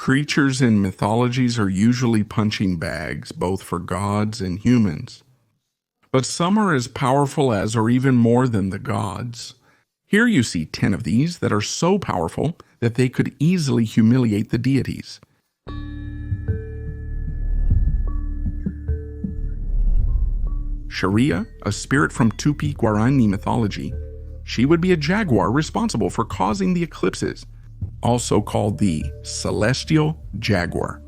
Creatures in mythologies are usually punching bags, both for gods and humans. But some are as powerful as or even more than the gods. Here you see 10 of these that are so powerful that they could easily humiliate the deities. Sharia, a spirit from Tupi-Guarani mythology, she would be a jaguar responsible for causing the eclipses, also called the celestial jaguar.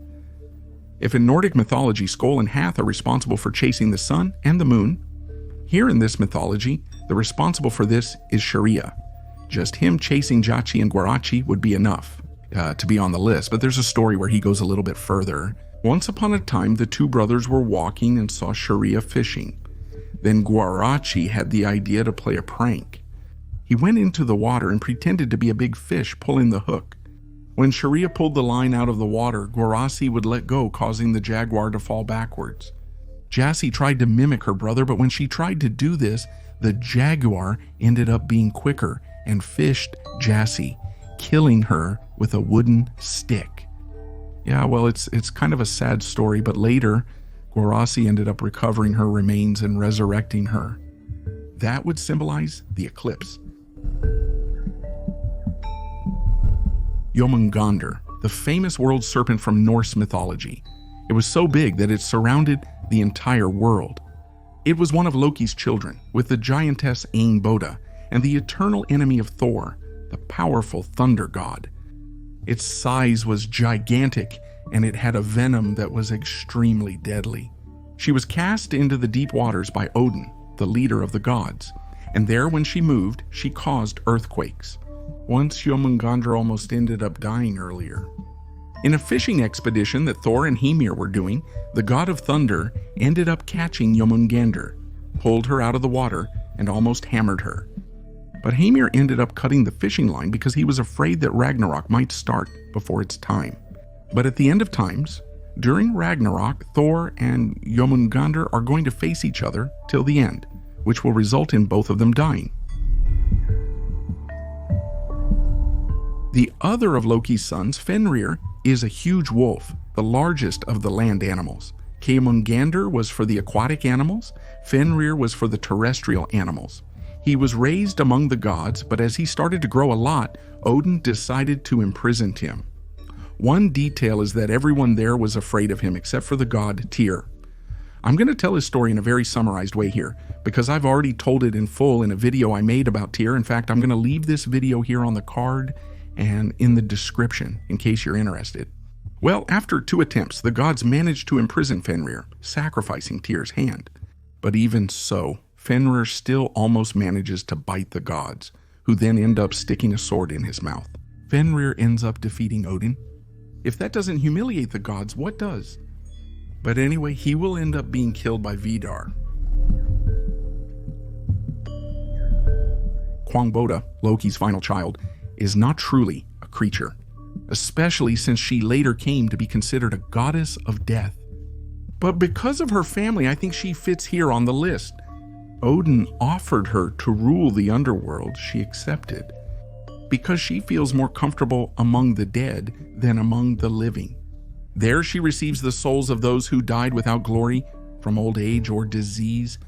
If in Nordic mythology Skoll and Hath are responsible for chasing the sun and the moon, here in this mythology, the responsible for this is Sharia. Just him chasing Jachi and Guarachi would be enough to be on the list, but there's a story where he goes a little bit further. Once upon a time, the two brothers were walking and saw Sharia fishing. Then Guarachi had the idea to play a prank. He went into the water and pretended to be a big fish pulling the hook. When Sharia pulled the line out of the water, Guarachi would let go, causing the jaguar to fall backwards. Jaci tried to mimic her brother, but when she tried to do this, the jaguar ended up being quicker and fished Jaci, killing her with a wooden stick. Yeah, well, it's kind of a sad story, but later, Guarachi ended up recovering her remains and resurrecting her. That would symbolize the eclipse. Yomungandr, the famous world serpent from Norse mythology. It was so big that it surrounded the entire world. It was one of Loki's children, with the giantess Boda, and the eternal enemy of Thor, the powerful thunder god. Its size was gigantic, and it had a venom that was extremely deadly. She was cast into the deep waters by Odin, the leader of the gods, and there when she moved, she caused earthquakes. Once Yomungandr almost ended up dying earlier. In a fishing expedition that Thor and Hymir were doing, the god of thunder ended up catching Yomungandr, pulled her out of the water, and almost hammered her. But Hymir ended up cutting the fishing line because he was afraid that Ragnarok might start before its time. But at the end of times, during Ragnarok, Thor and Yomungandr are going to face each other till the end, which will result in both of them dying. The other of Loki's sons, Fenrir, is a huge wolf, the largest of the land animals. Yomungandr was for the aquatic animals, Fenrir was for the terrestrial animals. He was raised among the gods, but as he started to grow a lot, Odin decided to imprison him. One detail is that everyone there was afraid of him except for the god Tyr. I'm going to tell his story in a very summarized way here, because I've already told it in full in a video I made about Tyr. In fact, I'm going to leave this video here on the card and in the description in case you're interested. Well, after 2 attempts, the gods managed to imprison Fenrir, sacrificing Tyr's hand. But even so, Fenrir still almost manages to bite the gods, who then end up sticking a sword in his mouth. Fenrir ends up defeating Odin. If that doesn't humiliate the gods, what does? But anyway, he will end up being killed by Vidar. Quang Boda, Loki's final child, is not truly a creature, especially since she later came to be considered a goddess of death. But because of her family, I think she fits here on the list. Odin offered her to rule the underworld. She accepted, because she feels more comfortable among the dead than among the living. There she receives the souls of those who died without glory from old age or disease.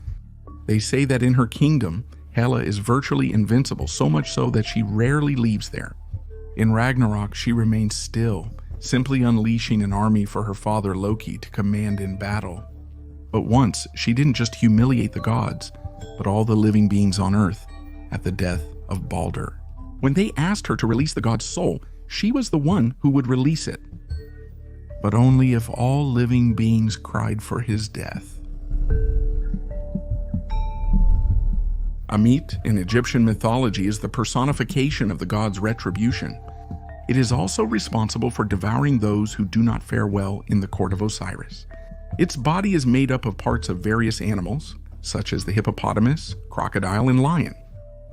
They say that in her kingdom, Hela is virtually invincible, so much so that she rarely leaves there. In Ragnarok, she remains still, simply unleashing an army for her father Loki to command in battle. But once, she didn't just humiliate the gods, but all the living beings on Earth at the death of Baldur. When they asked her to release the god's soul, she was the one who would release it. But only if all living beings cried for his death. Amit in Egyptian mythology is the personification of the god's retribution. It is also responsible for devouring those who do not fare well in the court of Osiris. Its body is made up of parts of various animals, such as the hippopotamus, crocodile, and lion.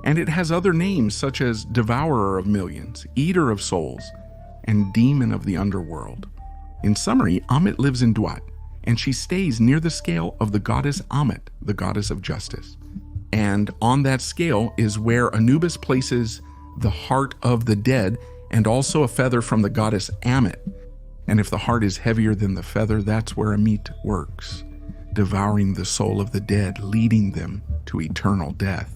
And it has other names such as Devourer of Millions, Eater of Souls, and Demon of the Underworld. In summary, Amit lives in Duat, and she stays near the scale of the goddess Amit, the goddess of justice. And on that scale is where Anubis places the heart of the dead and also a feather from the goddess Amit. And if the heart is heavier than the feather, that's where Amit works, devouring the soul of the dead, leading them to eternal death.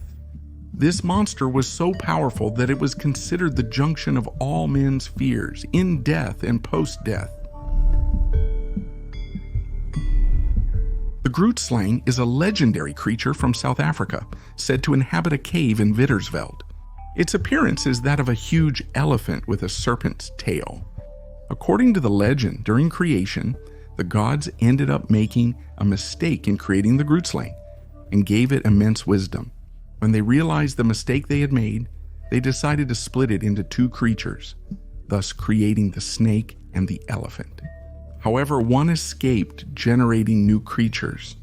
This monster was so powerful that it was considered the junction of all men's fears, in death and post-death. The Grootslang is a legendary creature from South Africa, said to inhabit a cave in Vittersveld. Its appearance is that of a huge elephant with a serpent's tail. According to the legend, during creation, the gods ended up making a mistake in creating the Grootslang and gave it immense wisdom. When they realized the mistake they had made, they decided to split it into two creatures, thus creating the snake and the elephant. However, one escaped, generating new creatures.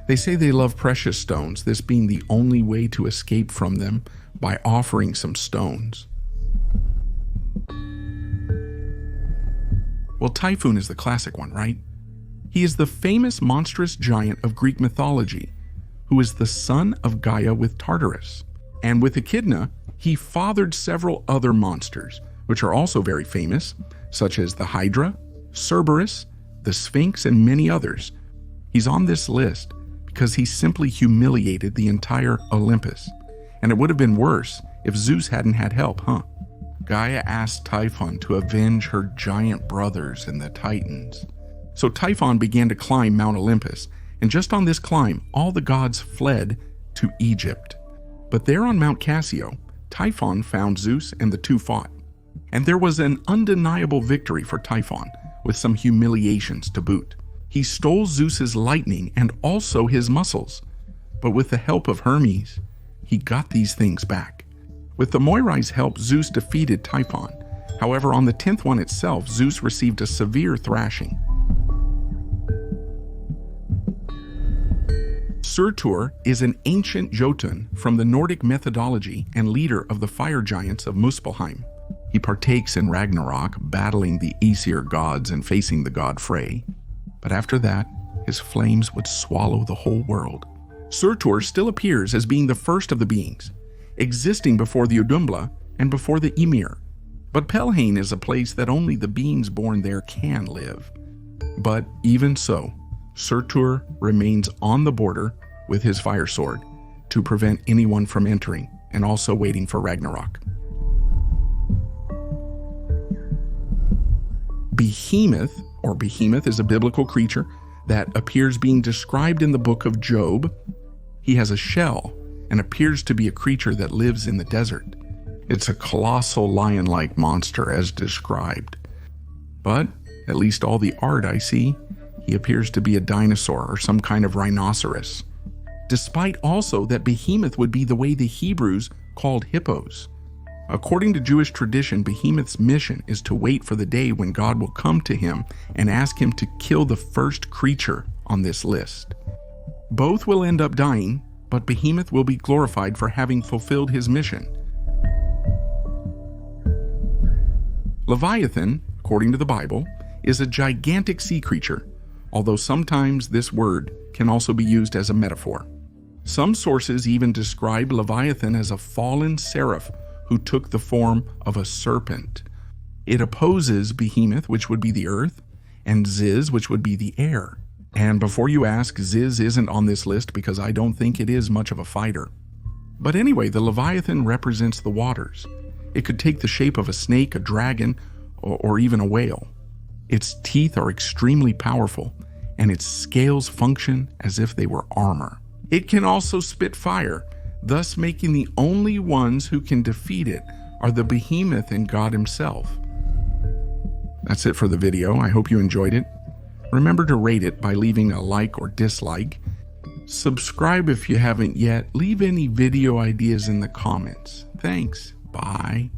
They say they love precious stones, this being the only way to escape from them by offering some stones. Well, Typhon is the classic one, right? He is the famous monstrous giant of Greek mythology, who is the son of Gaia with Tartarus. And with Echidna, he fathered several other monsters, which are also very famous, such as the Hydra, Cerberus, the Sphinx, and many others. He's on this list because he simply humiliated the entire Olympus. And it would have been worse if Zeus hadn't had help, huh? Gaia asked Typhon to avenge her giant brothers and the Titans. So Typhon began to climb Mount Olympus, and just on this climb, all the gods fled to Egypt. But there on Mount Cassio, Typhon found Zeus and the two fought. And there was an undeniable victory for Typhon, with some humiliations to boot. He stole Zeus's lightning and also his muscles, but with the help of Hermes, he got these things back. With the Moirai's help, Zeus defeated Typhon. However, on the 10th one itself, Zeus received a severe thrashing. Surtur is an ancient Jotun from the Nordic mythology and leader of the fire giants of Muspelheim. He partakes in Ragnarok, battling the Aesir gods and facing the god Frey. But after that, his flames would swallow the whole world. Surtur still appears as being the first of the beings, existing before the Udumbla and before the Ymir. But Pelhane is a place that only the beings born there can live. But even so, Surtur remains on the border with his fire sword to prevent anyone from entering, and also waiting for Ragnarok. Behemoth is a biblical creature that appears being described in the book of Job. He has a shell and appears to be a creature that lives in the desert. It's a colossal lion-like monster as described. But, at least all the art I see, he appears to be a dinosaur or some kind of rhinoceros. Despite also that Behemoth would be the way the Hebrews called hippos. According to Jewish tradition, Behemoth's mission is to wait for the day when God will come to him and ask him to kill the first creature on this list. Both will end up dying, but Behemoth will be glorified for having fulfilled his mission. Leviathan, according to the Bible, is a gigantic sea creature, although sometimes this word can also be used as a metaphor. Some sources even describe Leviathan as a fallen seraph who took the form of a serpent. It opposes Behemoth, which would be the earth, and Ziz, which would be the air. And before you ask, Ziz isn't on this list because I don't think it is much of a fighter. But anyway, the Leviathan represents the waters. It could take the shape of a snake, a dragon, or even a whale. Its teeth are extremely powerful, and its scales function as if they were armor. It can also spit fire, thus making the only ones who can defeat it are the Behemoth and God himself. That's it for the video. I hope you enjoyed it. Remember to rate it by leaving a like or dislike. Subscribe if you haven't yet. Leave any video ideas in the comments. Thanks. Bye.